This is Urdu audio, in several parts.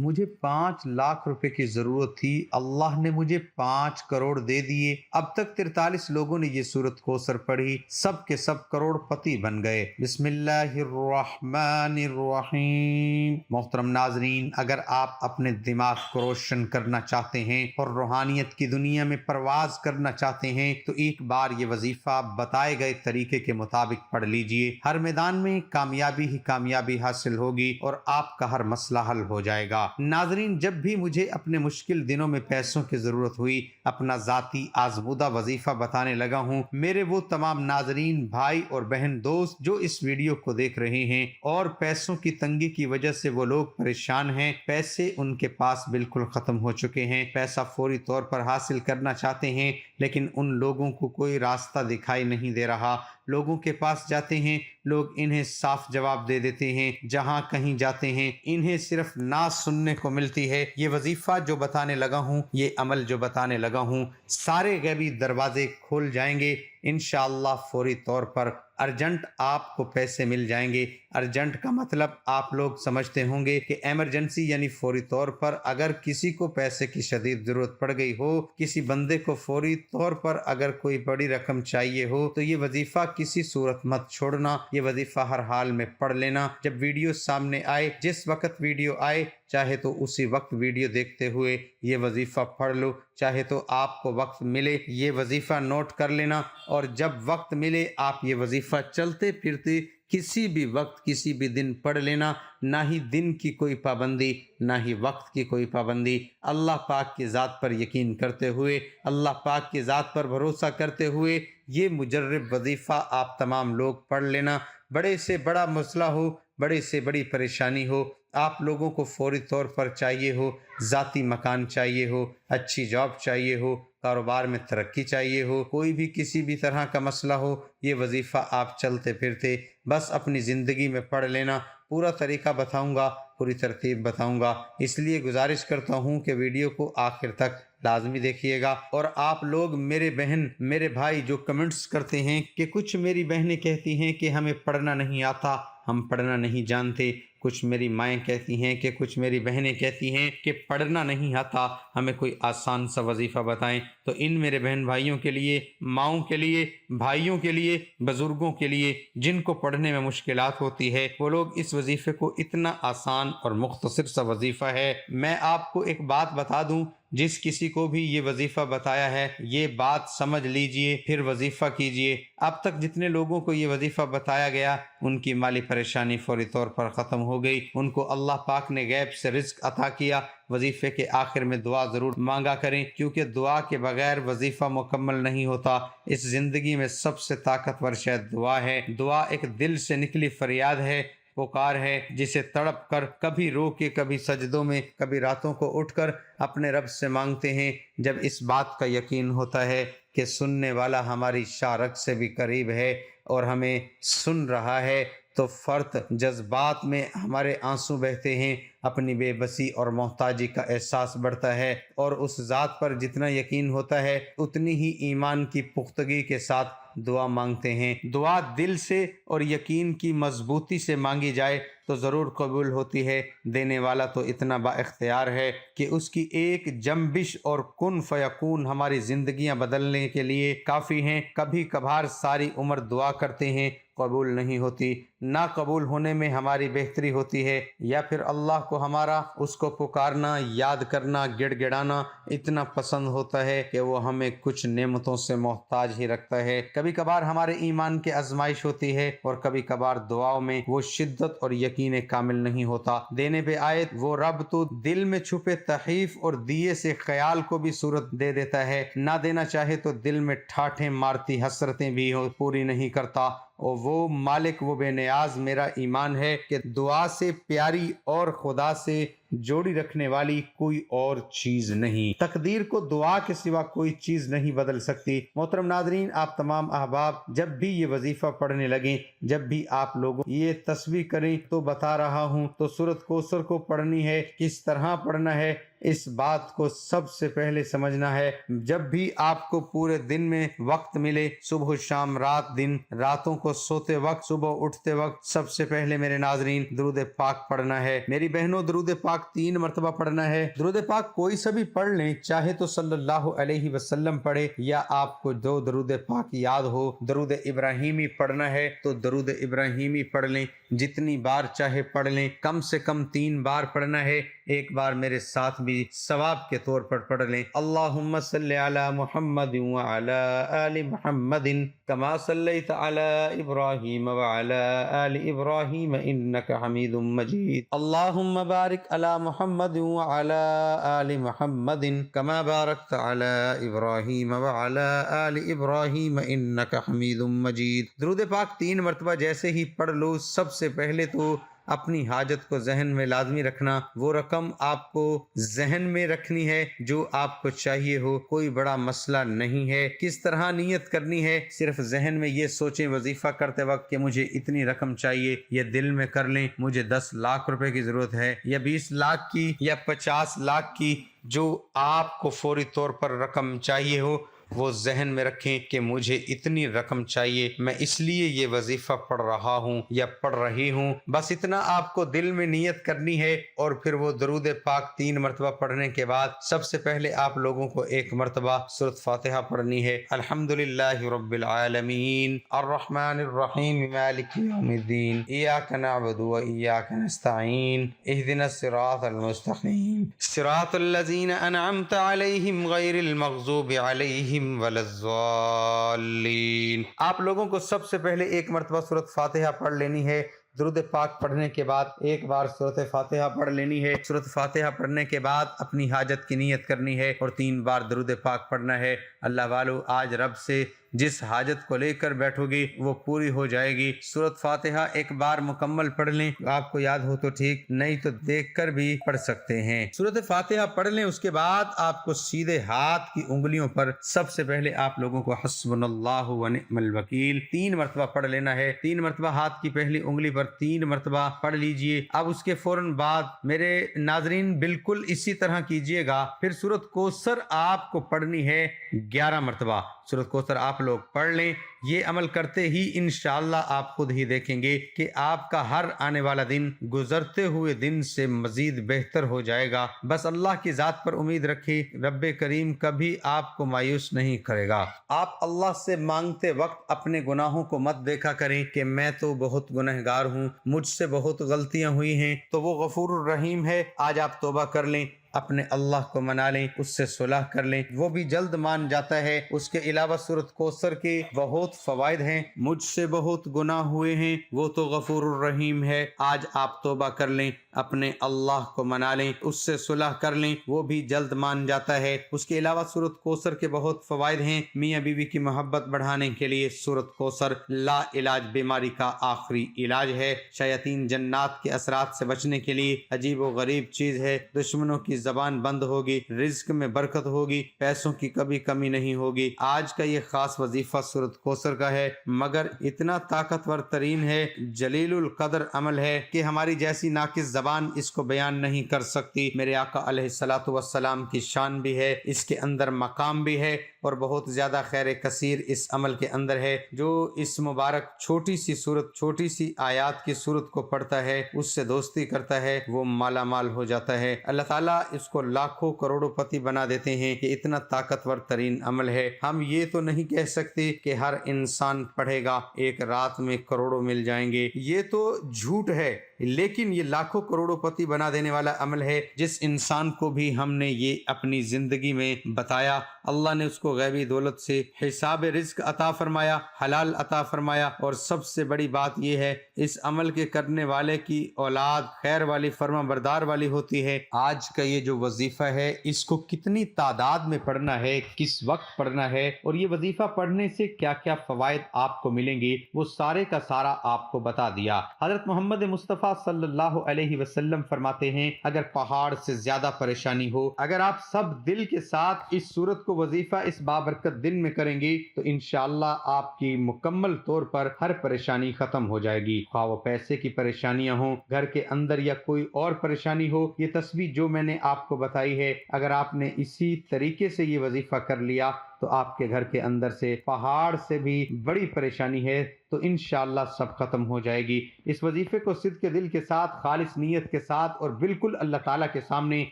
مجھے 5 لاکھ روپے کی ضرورت تھی، اللہ نے مجھے 5 کروڑ دے دیے۔ اب تک 43 لوگوں نے یہ سورت کوثر پڑھی، سب کے سب کروڑ پتی بن گئے۔ بسم اللہ الرحمن الرحیم۔ محترم ناظرین، اگر آپ اپنے دماغ کو روشن کرنا چاہتے ہیں اور روحانیت کی دنیا میں پرواز کرنا چاہتے ہیں تو ایک بار یہ وظیفہ بتائے گئے طریقے کے مطابق پڑھ لیجئے۔ ہر میدان میں کامیابی ہی کامیابی حاصل ہوگی اور آپ کا ہر مسئلہ حل ہو جائے گا۔ ناظرین، جب بھی مجھے اپنے مشکل دنوں میں پیسوں کی ضرورت ہوئی، اپنا ذاتی آزمودہ وظیفہ بتانے لگا ہوں۔ میرے وہ تمام ناظرین، بھائی اور بہن دوست جو اس ویڈیو کو دیکھ رہے ہیں اور پیسوں کی تنگی کی وجہ سے وہ لوگ پریشان ہیں، پیسے ان کے پاس بالکل ختم ہو چکے ہیں، پیسہ فوری طور پر حاصل کرنا چاہتے ہیں لیکن ان لوگوں کو کوئی راستہ دکھائی نہیں دے رہا۔ لوگوں کے پاس جاتے ہیں، لوگ انہیں صاف جواب دے دیتے ہیں، جہاں کہیں جاتے ہیں انہیں صرف نہ سننے کو ملتی ہے۔ یہ وظیفہ جو بتانے لگا ہوں، یہ عمل جو بتانے لگا ہوں، سارے غیبی دروازے کھول جائیں گے انشاءاللہ فوری طور پر۔ ارجنٹ آپ کو پیسے مل جائیں گے۔ ارجنٹ کا مطلب آپ لوگ سمجھتے ہوں گے کہ ایمرجنسی، یعنی فوری طور پر اگر کسی کو پیسے کی شدید ضرورت پڑ گئی ہو، کسی بندے کو فوری طور پر اگر کوئی بڑی رقم چاہیے ہو تو یہ وظیفہ کسی صورت مت چھوڑنا، یہ وظیفہ ہر حال میں پڑھ لینا۔ جب ویڈیو سامنے آئے، جس وقت ویڈیو آئے، چاہے تو اسی وقت ویڈیو دیکھتے ہوئے یہ وظیفہ پڑھ لو، چاہے تو آپ کو وقت ملے یہ وظیفہ نوٹ کر لینا، اور جب وقت ملے آپ یہ وظیفہ چلتے پھرتے کسی بھی وقت کسی بھی دن پڑھ لینا۔ نہ ہی دن کی کوئی پابندی، نہ ہی وقت کی کوئی پابندی۔ اللہ پاک کی ذات پر یقین کرتے ہوئے، اللہ پاک کی ذات پر بھروسہ کرتے ہوئے یہ مجرب وظیفہ آپ تمام لوگ پڑھ لینا۔ بڑے سے بڑا مسئلہ ہو، بڑے سے بڑی پریشانی ہو، آپ لوگوں کو فوری طور پر چاہیے ہو، ذاتی مکان چاہیے ہو، اچھی جاب چاہیے ہو، کاروبار میں ترقی چاہیے ہو، کوئی بھی کسی بھی طرح کا مسئلہ ہو، یہ وظیفہ آپ چلتے پھرتے بس اپنی زندگی میں پڑھ لینا۔ پورا طریقہ بتاؤں گا، پوری ترتیب بتاؤں گا، اس لیے گزارش کرتا ہوں کہ ویڈیو کو آخر تک لازمی دیکھیے گا۔ اور آپ لوگ میرے بہن میرے بھائی جو کمنٹس کرتے ہیں کہ کچھ میری بہنیں کہتی ہیں کہ ہمیں پڑھنا نہیں آتا، ہم پڑھنا نہیں جانتے، کچھ میری مائیں کہتی ہیں کہ کچھ میری بہنیں کہتی ہیں کہ پڑھنا نہیں آتا، ہمیں کوئی آسان سا وظیفہ بتائیں، تو ان میرے بہن بھائیوں کے لیے، ماؤں کے لیے، بھائیوں کے لیے، بزرگوں کے لیے جن کو پڑھنے میں مشکلات ہوتی ہے، وہ لوگ اس وظیفے کو، اتنا آسان اور مختصر سا وظیفہ ہے۔ میں آپ کو ایک بات بتا دوں، جس کسی کو بھی یہ وظیفہ بتایا ہے یہ بات سمجھ لیجئے، پھر وظیفہ کیجئے۔ اب تک جتنے لوگوں کو یہ وظیفہ بتایا گیا ان کی مالی پریشانی فوری طور پر ختم ہو گئی، ان کو اللہ پاک نے غیب سے رزق عطا کیا۔ وظیفے کے آخر میں دعا ضرور مانگا کریں، کیونکہ دعا کے بغیر وظیفہ مکمل نہیں ہوتا۔ اس زندگی میں سب سے طاقتور شے دعا ہے۔ دعا ایک دل سے نکلی فریاد ہے، پکار ہے، جسے تڑپ کر، کبھی رو کے، کبھی سجدوں میں، کبھی راتوں کو اٹھ کر اپنے رب سے مانگتے ہیں۔ جب اس بات کا یقین ہوتا ہے کہ سننے والا ہماری شارک سے بھی قریب ہے اور ہمیں سن رہا ہے، تو فرط جذبات میں ہمارے آنسو بہتے ہیں، اپنی بے بسی اور محتاجی کا احساس بڑھتا ہے، اور اس ذات پر جتنا یقین ہوتا ہے اتنی ہی ایمان کی پختگی کے ساتھ دعا مانگتے ہیں۔ دعا دل سے اور یقین کی مضبوطی سے مانگی جائے تو ضرور قبول ہوتی ہے۔ دینے والا تو اتنا با اختیار ہے کہ اس کی ایک جنبش اور کن فیکون ہماری زندگیاں بدلنے کے لیے کافی ہیں۔ کبھی کبھار ساری عمر دعا کرتے ہیں، قبول نہیں ہوتی، نہ قبول ہونے میں ہماری بہتری ہوتی ہے، یا پھر اللہ کو ہمارا اس کو پکارنا، یاد کرنا، گڑ گڑانا اتنا پسند ہوتا ہے کہ وہ ہمیں کچھ نعمتوں سے محتاج ہی رکھتا ہے۔ کبھی کبھار ہمارے ایمان کی آزمائش ہوتی ہے، اور کبھی کبھار دعاؤں میں وہ شدت اور یقین کامل نہیں ہوتا۔ دینے پہ آئے وہ رب تو دل میں چھپے تحیف اور دیے سے خیال کو بھی صورت دے دیتا ہے، نہ دینا چاہے تو دل میں ٹھاٹھیں مارتی حسرتیں بھی پوری نہیں کرتا۔ اور وہ مالک، وہ بے نیاز میرا ایمان ہے کہ دعا سے پیاری اور خدا سے جوڑی رکھنے والی کوئی اور چیز نہیں۔ تقدیر کو دعا کے سوا کوئی چیز نہیں بدل سکتی۔ محترم ناظرین، آپ تمام احباب جب بھی یہ وظیفہ پڑھنے لگیں، جب بھی آپ لوگوں یہ تسبیح کریں تو بتا رہا ہوں، تو سورۃ کوثر کو پڑھنی ہے، کس طرح پڑھنا ہے اس بات کو سب سے پہلے سمجھنا ہے، جب بھی آپ کو پورے دن میں وقت ملے، صبح شام رات دن، راتوں کو سوتے وقت صبح اٹھتے وقت، سب سے پہلے میرے ناظرین درود پاک پڑھنا ہے۔ میری بہنوں درود پاک 3 مرتبہ پڑھنا ہے۔ درود پاک کوئی سا بھی پڑھ لیں، چاہے تو صلی اللہ علیہ وسلم پڑھے یا آپ کو جو درود پاک یاد ہو۔ درود ابراہیمی پڑھنا ہے تو درود ابراہیمی پڑھ لیں، جتنی بار چاہے پڑھ لیں، کم سے کم 3 بار پڑھنا ہے۔ ایک بار میرے ساتھ بھی ثواب کے طور پر پڑھ لیں، اللہم صلی علی محمد وعلی آل محمد کما صلیت علی ابراہیم وعلی آل ابراہیم انک حمید مجید، اللہم بارک علی محمد وعلی آل محمد کما بارکت علی ابراہیم وعلی آل ابراہیم انک حمید مجید۔ درود پاک 3 مرتبہ جیسے ہی پڑھ لو، سب سے پہلے تو اپنی حاجت کو ذہن میں لازمی رکھنا، وہ رقم آپ کو ذہن میں رکھنی ہے جو آپ کو چاہیے ہو، کوئی بڑا مسئلہ نہیں ہے۔ کس طرح نیت کرنی ہے، صرف ذہن میں یہ سوچیں وظیفہ کرتے وقت کہ مجھے اتنی رقم چاہیے، یا دل میں کر لیں مجھے 10 لاکھ روپے کی ضرورت ہے، یا 20 لاکھ کی، یا 50 لاکھ کی، جو آپ کو فوری طور پر رقم چاہیے ہو وہ ذہن میں رکھیں کہ مجھے اتنی رقم چاہیے، میں اس لیے یہ وظیفہ پڑھ رہا ہوں یا پڑھ رہی ہوں، بس اتنا آپ کو دل میں نیت کرنی ہے۔ اور پھر وہ درود پاک 3 مرتبہ پڑھنے کے بعد سب سے پہلے آپ لوگوں کو 1 مرتبہ سورۃ فاتحہ پڑھنی ہے۔ الحمدللہ رب العالمین الرحمن الرحیم مالک یوم الدین ایاک نعبد و ایاک نستعین اہدنا الصراط المستقیم صراط الذین انعمت علیہم غیر المغضوب علیہم ولا الضالین۔ آپ لوگوں کو سب سے پہلے 1 مرتبہ سورۃ فاتحہ پڑھ لینی ہے۔ درود پاک پڑھنے کے بعد 1 بار سورۃ فاتحہ پڑھ لینی ہے۔ سورۃ فاتحہ پڑھنے کے بعد اپنی حاجت کی نیت کرنی ہے اور 3 بار درود پاک پڑھنا ہے۔ اللہ والو، آج رب سے جس حاجت کو لے کر بیٹھو گی وہ پوری ہو جائے گی۔ سورۃ فاتحہ 1 بار مکمل پڑھ لیں، آپ کو یاد ہو تو ٹھیک، نہیں تو دیکھ کر بھی پڑھ سکتے ہیں۔ سورۃ فاتحہ پڑھ لیں، اس کے بعد آپ کو سیدھے ہاتھ کی انگلیوں پر سب سے پہلے آپ لوگوں کو حسبنا اللہ ونعم الوکیل 3 مرتبہ پڑھ لینا ہے۔ 3 مرتبہ ہاتھ کی پہلی انگلی پر 3 مرتبہ پڑھ لیجئے۔ اب اس کے فوراً بعد میرے ناظرین بالکل اسی طرح کیجئے گا، پھر سورۃ کوثر آپ کو پڑھنی ہے 11 مرتبہ۔ سورۃ کوثر آپ لوگ پڑھ لیں، یہ عمل کرتے ہی انشاءاللہ آپ خود ہی دیکھیں گے کہ آپ کا ہر آنے والا دن گزرتے ہوئے دن سے مزید بہتر ہو جائے گا۔ بس اللہ کی ذات پر امید رکھیں، رب کریم کبھی آپ کو مایوس نہیں کرے گا۔ آپ اللہ سے مانگتے وقت اپنے گناہوں کو مت دیکھا کریں کہ میں تو بہت گنہگار ہوں، مجھ سے بہت غلطیاں ہوئی ہیں، تو وہ غفور الرحیم ہے۔ آج آپ توبہ کر لیں، اپنے اللہ کو منا لیں، اس سے صلح کر لیں، وہ بھی جلد مان جاتا ہے۔ اس کے علاوہ سورۃ کوثر کے بہت فوائد ہیں۔ مجھ سے بہت گناہ ہوئے ہیں، وہ تو غفور الرحیم ہے۔ آج آپ توبہ کر لیں، اپنے اللہ کو منا لیں، اس سے صلح کر لیں، وہ بھی جلد مان جاتا ہے۔ اس کے علاوہ سورۃ کوثر کے بہت فوائد ہیں۔ میاں بیوی کی محبت بڑھانے کے لیے سورۃ کوثر لا علاج بیماری کا آخری علاج ہے۔ شیاطین جنات کے اثرات سے بچنے کے لیے عجیب و غریب چیز ہے۔ دشمنوں کی زبان بند ہوگی، رزق میں برکت ہوگی، پیسوں کی کبھی کمی نہیں ہوگی۔ آج کا یہ خاص وظیفہ سورۃ کوثر کا ہے، مگر اتنا طاقتور ترین ہے، جلیل القدر عمل ہے کہ ہماری جیسی ناقص زبان اس کو بیان نہیں کر سکتی۔ میرے آقا علیہ الصلوۃ والسلام کی شان بھی ہے، اس کے اندر مقام بھی ہے، اور بہت زیادہ خیر کثیر اس عمل کے اندر ہے۔ جو اس مبارک چھوٹی سی سورت، چھوٹی سی آیات کی سورت کو پڑھتا ہے، اس سے دوستی کرتا ہے، وہ مالا مال ہو جاتا ہے۔ اللہ تعالیٰ اس کو لاکھوں کروڑوں پتی بنا دیتے ہیں کہ اتنا طاقتور ترین عمل ہے۔ ہم یہ تو نہیں کہہ سکتے کہ ہر انسان پڑھے گا 1 رات میں کروڑوں مل جائیں گے، یہ تو جھوٹ ہے، لیکن یہ لاکھوں کروڑوں پتی بنا دینے والا عمل ہے۔ جس انسان کو بھی ہم نے یہ اپنی زندگی میں بتایا، اللہ نے اس کو غیبی دولت سے حساب رزق عطا فرمایا، حلال عطا فرمایا، اور سب سے بڑی بات یہ ہے اس عمل کے کرنے والے کی اولاد خیر والی، فرما بردار والی ہوتی ہے۔ آج کا یہ جو وظیفہ ہے، اس کو کتنی تعداد میں پڑھنا ہے، کس وقت پڑھنا ہے، اور یہ وظیفہ پڑھنے سے کیا کیا فوائد آپ کو ملیں گے، وہ سارے کا سارا آپ کو بتا دیا۔ حضرت محمد مصطفیٰ مصطفیٰ صلی اللہ علیہ وسلم فرماتے ہیں اگر پہاڑ سے زیادہ پریشانی ہو، اگر آپ سب دل کے ساتھ اس سورت کو وظیفہ اس بابرکت دن میں کریں گے تو انشاءاللہ آپ کی مکمل طور پر ہر پریشانی ختم ہو جائے گی، خواہ وہ پیسے کی پریشانیاں ہوں، گھر کے اندر یا کوئی اور پریشانی ہو۔ یہ تسبیح جو میں نے آپ کو بتائی ہے، اگر آپ نے اسی طریقے سے یہ وظیفہ کر لیا تو آپ کے گھر کے اندر سے پہاڑ سے بھی بڑی پریشانی ہے تو انشاءاللہ سب ختم ہو جائے گی۔ اس وظیفے کو صدق دل کے ساتھ، خالص نیت کے ساتھ اور بالکل اللہ تعالیٰ کے سامنے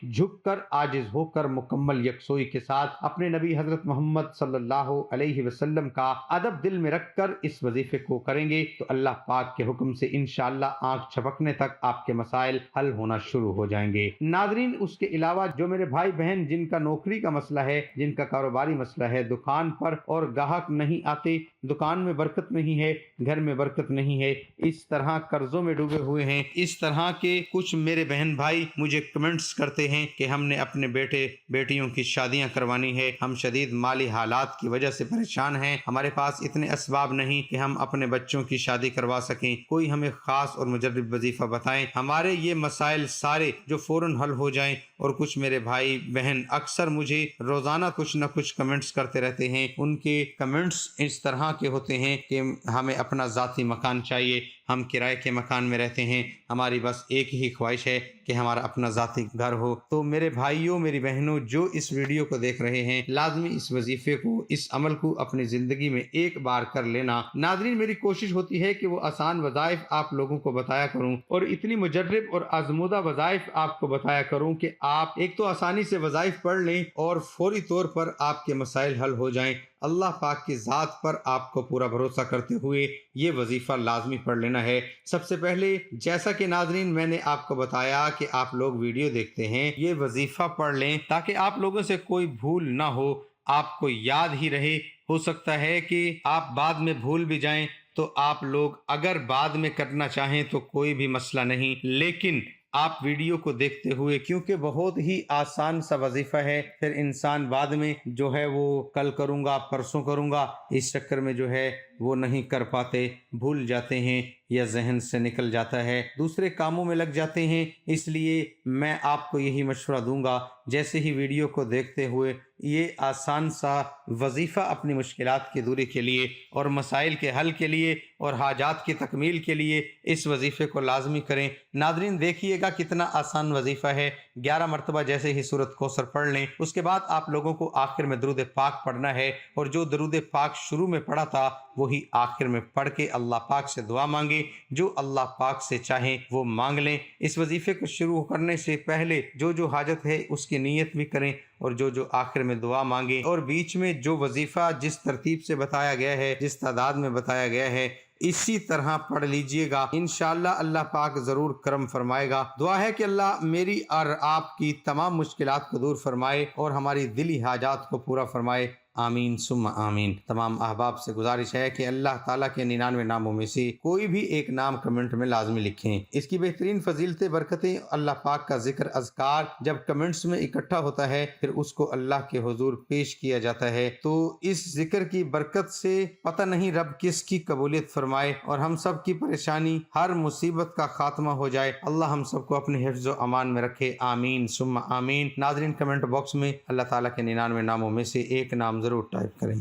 جھک کر، عاجز ہو کر، مکمل یکسوئی کے ساتھ اپنے نبی حضرت محمد صلی اللہ علیہ وسلم کا ادب دل میں رکھ کر اس وظیفے کو کریں گے تو اللہ پاک کے حکم سے انشاءاللہ آنکھ چھپکنے تک آپ کے مسائل حل ہونا شروع ہو جائیں گے۔ ناظرین، اس کے علاوہ جو میرے بھائی بہن جن کا نوکری کا مسئلہ ہے، جن کا کاروباری مسئلہ ہے، دکان پر اور گاہک نہیں آتے، دکان میں برکت نہیں ہے، گھر میں برکت نہیں ہے، اس طرح قرضوں میں ڈوبے ہوئے ہیں، اس طرح کے کچھ میرے بہن بھائی مجھے کمنٹس کرتے ہیں کہ ہم نے اپنے بیٹے بیٹیوں کی شادیاں کروانی ہے، ہم شدید مالی حالات کی وجہ سے پریشان ہیں، ہمارے پاس اتنے اسباب نہیں کہ ہم اپنے بچوں کی شادی کروا سکیں، کوئی ہمیں خاص اور مجرب وظیفہ بتائیں، ہمارے یہ مسائل سارے جو فوراً حل ہو جائیں۔ اور کچھ میرے بھائی بہن اکثر مجھے روزانہ کچھ نہ کچھ کمنٹس کرتے رہتے ہیں، ان کے کمنٹس اس طرح کے ہوتے ہیں کہ ہمیں اپنا ذاتی مکان چاہیے، ہم کرائے کے مکان میں رہتے ہیں، ہماری بس ایک ہی خواہش ہے کہ ہمارا اپنا ذاتی گھر ہو۔ تو میرے بھائیوں، میری بہنوں، جو اس ویڈیو کو دیکھ رہے ہیں، لازمی اس وظیفے کو، اس عمل کو اپنی زندگی میں ایک بار کر لینا۔ ناظرین، میری کوشش ہوتی ہے کہ وہ آسان وظائف آپ لوگوں کو بتایا کروں اور اتنی مجرب اور آزمودہ وظائف آپ کو بتایا کروں کہ آپ ایک تو آسانی سے وظائف پڑھ لیں اور فوری طور پر آپ کے مسائل حل ہو جائیں۔ اللہ پاک کی ذات پر آپ کو پورا بھروسہ کرتے ہوئے یہ وظیفہ لازمی پڑھ لینا ہے۔ سب سے پہلے، جیسا کہ ناظرین میں نے آپ کو بتایا کہ آپ لوگ ویڈیو دیکھتے ہیں، یہ وظیفہ پڑھ لیں تاکہ آپ لوگوں سے کوئی بھول نہ ہو، آپ کو یاد ہی رہے۔ ہو سکتا ہے کہ آپ بعد میں بھول بھی جائیں تو آپ لوگ اگر بعد میں کرنا چاہیں تو کوئی بھی مسئلہ نہیں، لیکن آپ ویڈیو کو دیکھتے ہوئے، کیونکہ بہت ہی آسان سا وظیفہ ہے، پھر انسان بعد میں جو ہے وہ کل کروں گا، پرسوں کروں گا، اس چکر میں جو ہے وہ نہیں کر پاتے، بھول جاتے ہیں یا ذہن سے نکل جاتا ہے، دوسرے کاموں میں لگ جاتے ہیں۔ اس لیے میں آپ کو یہی مشورہ دوں گا، جیسے ہی ویڈیو کو دیکھتے ہوئے یہ آسان سا وظیفہ اپنی مشکلات کی دوری کے لیے اور مسائل کے حل کے لیے اور حاجات کی تکمیل کے لیے اس وظیفے کو لازمی کریں۔ ناظرین، دیکھیے گا کتنا آسان وظیفہ ہے۔ 11 مرتبہ جیسے ہی سورۃ کوثر پڑھ لیں، اس کے بعد آپ لوگوں کو آخر میں درود پاک پڑھنا ہے، اور جو درود پاک شروع میں پڑھا تھا وہی آخر میں پڑھ کے اللہ پاک سے دعا مانگیں، جو اللہ پاک سے چاہیں وہ مانگ لیں۔ اس وظیفے کو شروع کرنے سے پہلے جو حاجت ہے اس کی نیت بھی کریں، اور جو آخر میں دعا مانگیں، اور بیچ میں جو وظیفہ جس ترتیب سے بتایا گیا ہے، جس تعداد میں بتایا گیا ہے، اسی طرح پڑھ لیجئے گا۔ انشاءاللہ اللہ پاک ضرور کرم فرمائے گا۔ دعا ہے کہ اللہ میری اور آپ کی تمام مشکلات کو دور فرمائے اور ہماری دلی حاجات کو پورا فرمائے، آمین ثم آمین۔ تمام احباب سے گزارش ہے کہ اللہ تعالیٰ کے 99 ناموں میں سے کوئی بھی ایک نام کمنٹ میں لازمی لکھیں۔ اس کی بہترین فضیلتیں، برکتیں، اللہ پاک کا ذکر، اذکار جب کمنٹس میں اکٹھا ہوتا ہے پھر اس کو اللہ کے حضور پیش کیا جاتا ہے، تو اس ذکر کی برکت سے پتہ نہیں رب کس کی قبولیت فرمائے اور ہم سب کی پریشانی، ہر مصیبت کا خاتمہ ہو جائے۔ اللہ ہم سب کو اپنے حفظ و امان میں رکھے، آمین ثم آمین۔ ناظرین، کمنٹ باکس میں اللہ تعالیٰ کے 99 ناموں میں سے ایک نام ضرور ٹائپ کریں۔